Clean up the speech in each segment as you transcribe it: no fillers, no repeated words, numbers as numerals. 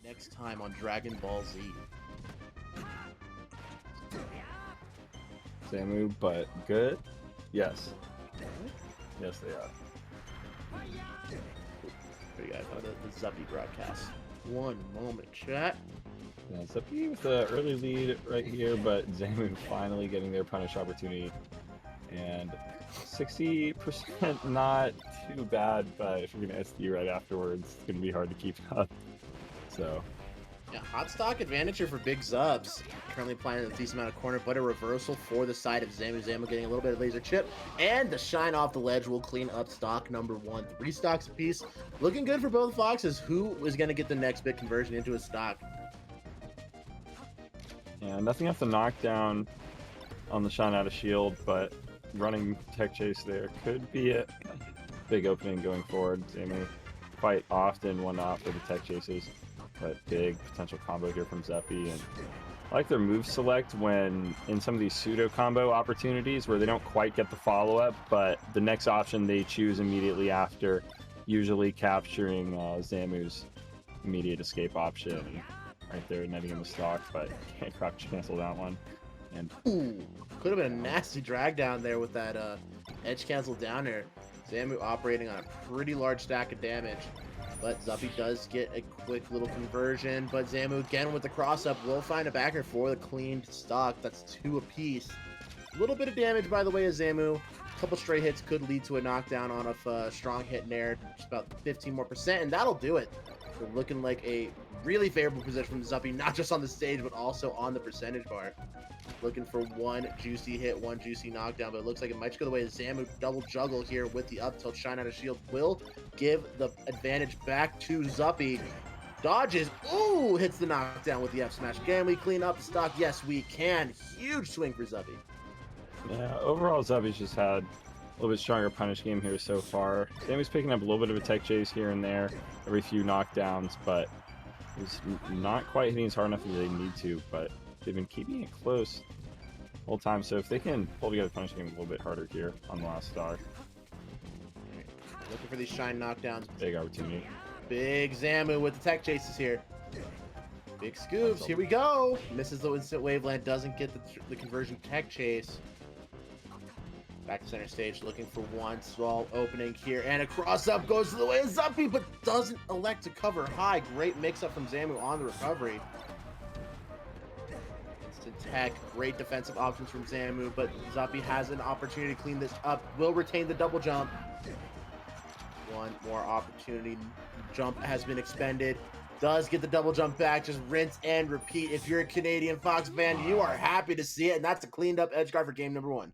next time on Dragon Ball Z. Zamu, but good? Yes. Yes, they are. There you go, the Zuppy broadcast. One moment, chat. Yeah, Zuppy with the early lead right here, but Zamu finally getting their punish opportunity. And 60% not too bad, but if you're going to SD right afterwards, it's going to be hard to keep up. So, yeah, hot stock advantage here for Big Zups. Currently applying a decent amount of corner, but a reversal for the side of Zamu. Zamu getting a little bit of laser chip, and the shine off the ledge will clean up stock number one. 3 stocks apiece. Looking good for both Foxes. Who is going to get the next big conversion into a stock? yeah, nothing off the knockdown on the shine out of shield, but running tech chase there could be a big opening going forward. Zamu quite often one off for the tech chases, but big potential combo here from Zuppy. And I like their move select when in some of these pseudo combo opportunities where they don't quite get the follow-up, but the next option they choose immediately after, usually capturing Zamu's immediate escape option right there, netting in the stock, but can't crouch cancel that one. And ooh, could have been a nasty drag down there with that edge cancel down there. Zamu operating on a pretty large stack of damage, but Zuppy does get a quick little conversion. But Zamu again with the cross up will find a backer for the cleaned stock. That's 2 apiece. A little bit of damage by the way of Zamu. A couple stray hits could lead to a knockdown on a strong hit in there, just about 15% more, and that'll do it. So looking like a really favorable position from Zuppy, not just on the stage, but also on the percentage bar. Looking for one juicy hit, one juicy knockdown, but it looks like it might just go the way of Zamu. Double juggle here with the up tilt. Shine out of shield will give the advantage back to Zuppy. Dodges. Ooh, hits the knockdown with the F smash. Can we clean up the stock? Yes, we can. Huge swing for Zuppy. yeah, overall Zuppy's just had a little bit stronger punish game here so far. Zamu's picking up a little bit of a tech chase here and there, every few knockdowns, but he's not quite hitting as hard enough as they need to, but they've been keeping it close the whole time. So if they can pull together punish game a little bit harder here on the last stock. Looking for these shine knockdowns. Big opportunity. Big Zamu with the tech chases here. Big scoops. Here we go. Misses the instant waveland. Doesn't get the conversion tech chase. Back to center stage, looking for one small opening here, and a cross up goes to the way of Zuppy, but doesn't elect to cover high. Great mix up from Zamu on the recovery. Instant tech, great defensive options from Zamu, but Zuppy has an opportunity to clean this up. Will retain the double jump. One more opportunity. Jump has been expended. Does get the double jump back. Just rinse and repeat. If you're a Canadian Fox fan, you are happy to see it, and that's a cleaned up edge guard for game number 1.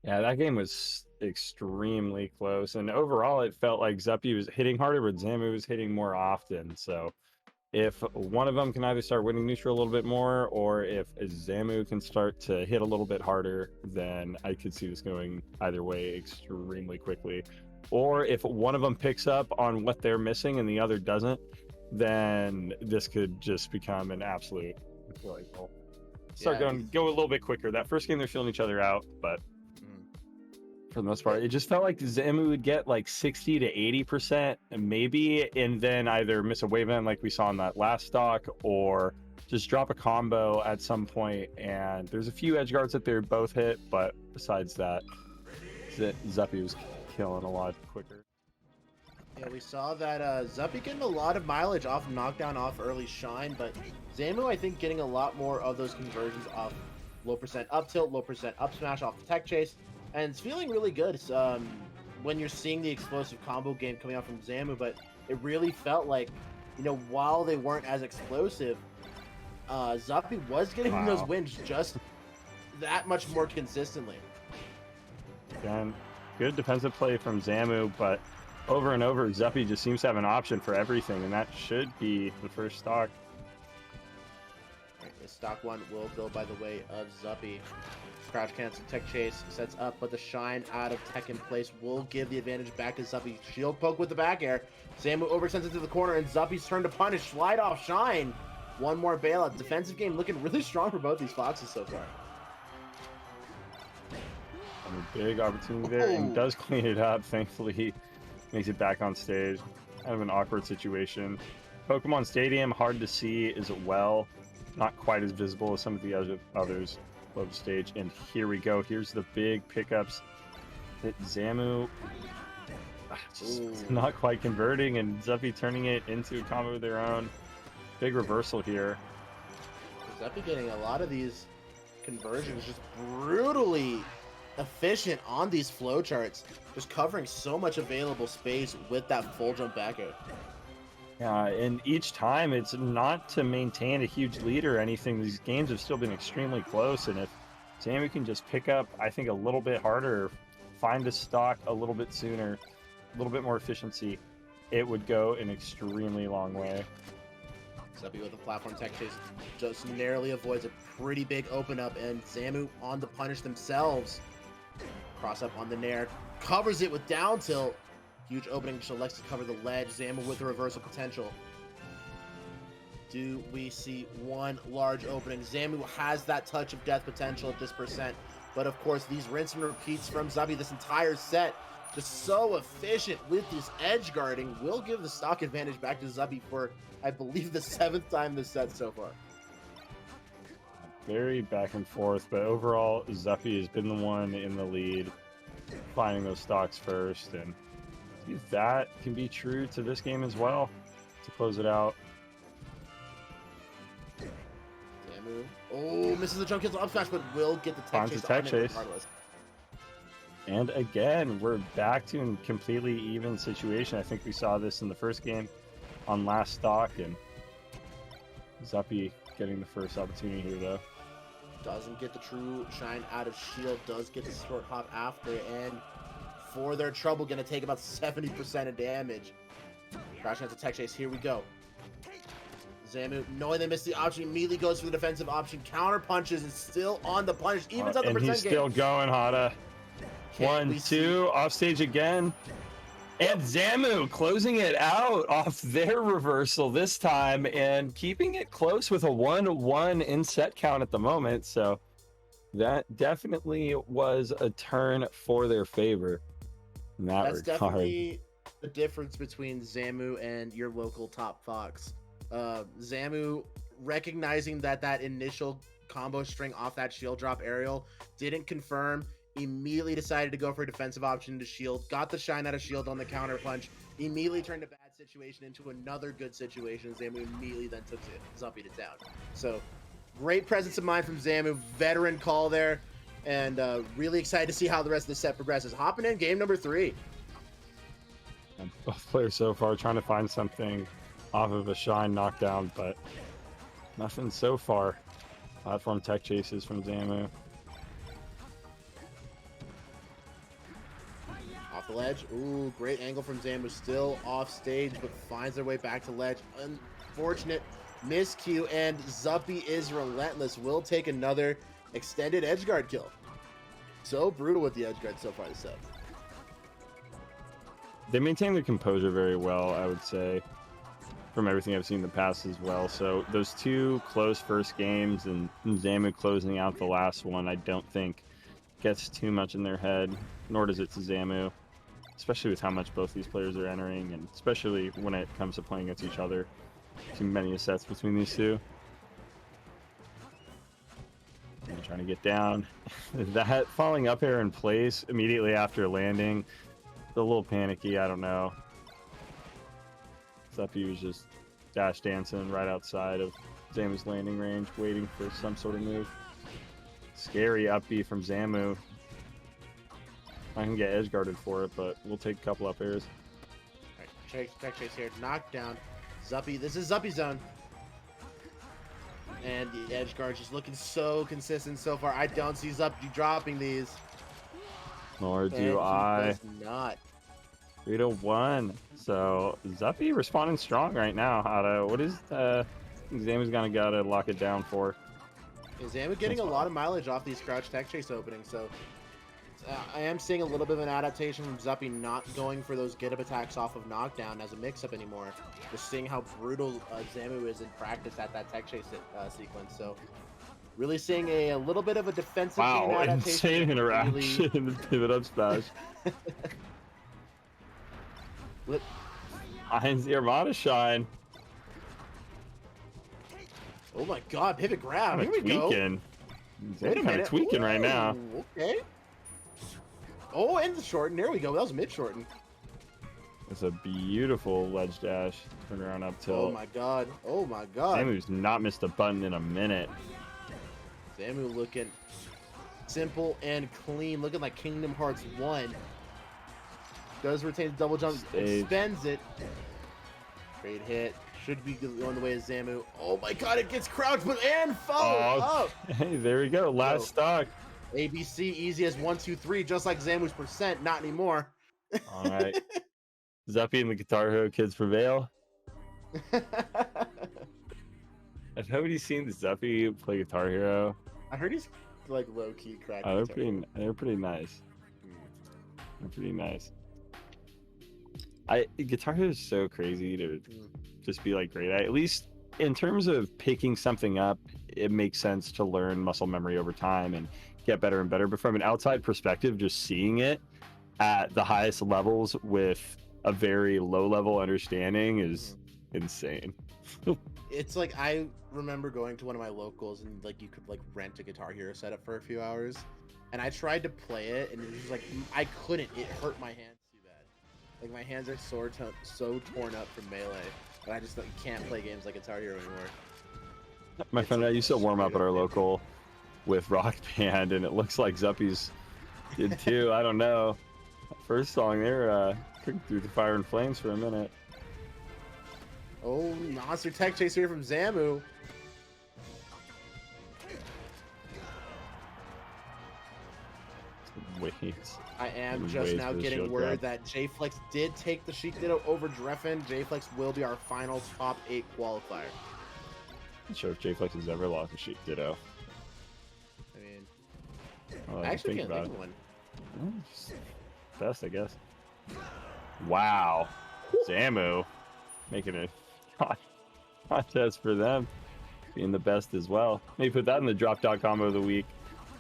Yeah, that game was extremely close, and overall it felt like Zuppy was hitting harder, but Zamu was hitting more often. So if one of them can either start winning neutral a little bit more, or if Zamu can start to hit a little bit harder, then I could see this going either way extremely quickly. Or if one of them picks up on what they're missing and the other doesn't, then this could just become an absolute go a little bit quicker. That first game they're feeling each other out, but for the most part, it just felt like Zamu would get like 60 to 80% maybe, and then either miss a wave end like we saw in that last stock, or just drop a combo at some point. And there's a few edge guards that they both hit, but besides that, Zuppy was killing a lot quicker. Yeah, we saw that Zuppy getting a lot of mileage off knockdown, off early shine, but Zamu, I think, getting a lot more of those conversions off low percent up tilt, low percent up smash off the tech chase. And it's feeling really good. It's, when you're seeing the explosive combo game coming out from Zamu, but it really felt like, you know, while they weren't as explosive, Zuppy was getting those wins just that much more consistently. Again, good defensive play from Zamu, but over and over, Zuppy just seems to have an option for everything, and that should be the first stock. Right, stock 1 will go by the way of Zuppy. Crouch cancel, tech chase sets up, but the shine out of tech in place will give the advantage back to Zuppy. Shield poke with the back air. Zamu oversends it to the corner, and Zuppy's turn to punish. Slide off shine. One more bailout. Defensive game looking really strong for both these Foxes so far. And a big opportunity there, and does clean it up. Thankfully, he makes it back on stage. Kind of an awkward situation. Pokemon Stadium, hard to see as well. Not quite as visible as some of the others above stage. And here we go. Here's the big pickups that Zamu just not quite converting, and Zuppy turning it into a combo of their own. Big reversal here. Zuppy getting a lot of these conversions, just brutally efficient on these flowcharts, just covering so much available space with that full jump back air. Yeah, and each time it's not to maintain a huge lead or anything. These games have still been extremely close, and if Zamu can just pick up, I think, a little bit harder, find a stock a little bit sooner, a little bit more efficiency, it would go an extremely long way. Zuppy with the platform tech chase just narrowly avoids a pretty big open up, and Zamu on the punish themselves. Cross up on the nair, covers it with down tilt. Huge opening, selects to cover the ledge. Zamu with the reversal potential. Do we see one large opening? Zamu has that touch of death potential at this percent, but of course these rinse and repeats from Zuppy this entire set, just so efficient with this edge guarding, will give the stock advantage back to Zuppy for, I believe, the 7th time this set so far. Very back and forth, but overall Zuppy has been the one in the lead, finding those stocks first, and that can be true to this game as well to close it out. Zamu, oh, misses the jump kill to up smash, but will get the tech chase on it regardless. And again, we're back to a completely even situation. I think we saw this in the first game on last stock, and Zuppy getting the first opportunity here though. Doesn't get the true shine out of shield, does get the short hop after, and for their trouble, gonna take about 70% of damage. Crashing into tech chase, here we go. Zamu, knowing they missed the option, immediately goes for the defensive option, counter punches, and still on the punish, even at the percent and he's still going, Hada. 1, 2, off stage again. And Zamu closing it out off their reversal this time and keeping it close with a 1-1 in set count at the moment. So that definitely was a turn for their favor in that That's regard. definitely the difference between Zamu and your local top Fox. Zamu recognizing that initial combo string off that shield drop aerial didn't confirm, immediately decided to go for a defensive option to shield, got the shine out of shield on the counter punch, immediately turned a bad situation into another good situation. Zamu immediately then took Zuppy to town. So great presence of mind from Zamu, veteran call there, and really excited to see how the rest of the set progresses. Hopping in game number 3. And both players so far trying to find something off of a shine knockdown, but nothing so far. Platform tech chases from Zamu. Off the ledge. Ooh, great angle from Zamu. Still off stage, but finds their way back to ledge. Unfortunate miscue, and Zuppy is relentless. Will take another extended edgeguard kill. So brutal with the edgeguard so far this set. They maintain their composure very well, I would say, from everything I've seen in the past as well. So those 2 close first games and Zamu closing out the last one, I don't think gets too much in their head, nor does it to Zamu, especially with how much both these players are entering, and especially when it comes to playing against each other. Too many sets between these two. And trying to get down. That falling up air in place immediately after landing, a little panicky, I don't know. Zuppy was just dash dancing right outside of Zamu's landing range, waiting for some sort of move. Scary up B from Zamu. I can get edge guarded for it, but we'll take a couple up airs. Alright, tech chase here, knockdown. Zuppy, this is Zuppy zone. And the edge guard just looking so consistent so far. I don't see Zuppy dropping these. Nor do I. Does not. 3-1. So Zuppy responding strong right now. What is Zamu's gonna gotta lock it down for? Zamu getting a lot of mileage off these crouch tech chase openings, so I am seeing a little bit of an adaptation from Zuppy not going for those get up attacks off of knockdown as a mix-up anymore. Just seeing how brutal Zamu is in practice at that tech chase sequence. So really seeing a little bit of a defensive chain adaptation. Insane interaction in the pivot up smash. Finds the Armada shine. my god, pivot grab. Kind Here of we go. tweaking. Wait a Kind minute. of tweaking right now. Ooh, okay. Oh, and the shorten. There we go. That was mid shorten. It's a beautiful ledge dash. Turn around up tilt. Oh my god. Oh my god. Zamu's not missed a button in a minute. Zamu looking simple and clean. Looking like Kingdom Hearts 1. Does retain the double jump. Spends it. Great hit. Should be going the way of Zamu. Oh my god, it gets crouched, but and followed up. Hey, there we go. Last stock. ABC easy as 1, 2, 3, just like Zamu's percent. Not anymore. All right. Zuppy and the Guitar Hero kids prevail. Have nobody seen the Zuppy play Guitar Hero? I heard he's like low key cracking. Oh, they're pretty nice. They're pretty nice. Guitar Hero is so crazy to just be like great at least in terms of picking something up. It makes sense to learn muscle memory over time and get better and better. But from an outside perspective, just seeing it at the highest levels with a very low level understanding is insane. It's like I remember going to one of my locals and like you could like rent a Guitar Hero setup for a few hours, and I tried to play it and it was just like I couldn't. It hurt my hands too bad. Like my hands are so torn up from Melee, and I just like, can't play games like Guitar Hero anymore. My friend and I used to warm up at our local with Rock Band, and it looks like Zuppy's did too. I don't know. First song there, cooking through the fire and flames for a minute. Oh, monster tech chase here from Zamu. Waves. I am just now getting word that J-Flex did take the Sheik Ditto over Dreffen. J-Flex will be our final top 8 qualifier. I'm not sure if J-Flex has ever lost a Sheik Ditto. I mean, Well, I actually can't think of one. Best, I guess. Wow. Zamu making a contest for them. Being the best as well. Maybe put that in the drop dot combo of the week.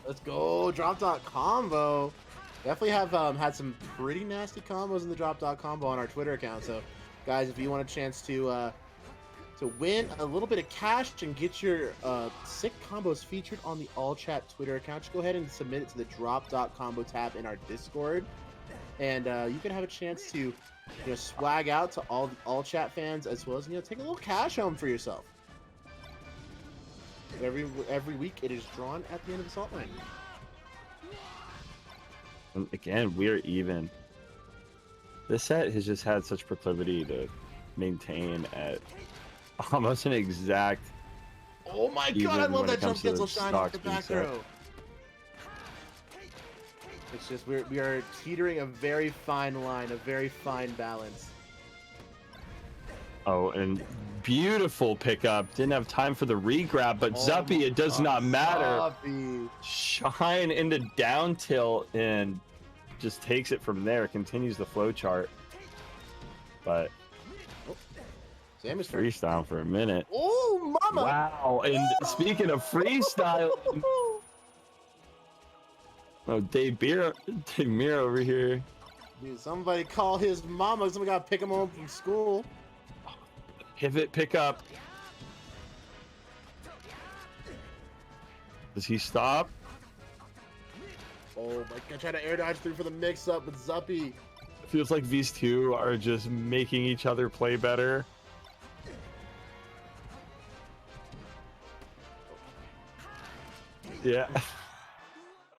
Let's go, drop dot combo. Definitely have had some pretty nasty combos in the drop dot combo on our Twitter account. So, guys, if you want a chance to win a little bit of cash and get your sick combos featured on the AllChat Twitter account, just go ahead and submit it to the drop dot combo tab in our Discord, and you can have a chance to swag out to all the AllChat fans as well as take a little cash home for yourself. Every week it is drawn at the end of the Salt Line. And again, we're even. This set has just had such proclivity to maintain at almost an exact. Oh my god, I love that jump cancel shine off the back row. It's just we are teetering a very fine line, a very fine balance. Oh, and beautiful pickup. Didn't have time for the re-grab, but Zuppy, it does not matter. Zuppy. Shine into down tilt and just takes it from there. Continues the flow chart. But freestyle for a minute. Oh, mama! Wow! And speaking of freestyle, oh, Dave Mira over here. Dude, somebody call his mama. Somebody gotta pick him home from school. Pivot pickup. Does he stop? Oh my god! Try to air dodge through for the mix-up with Zuppy. It feels like these two are just making each other play better. Yeah.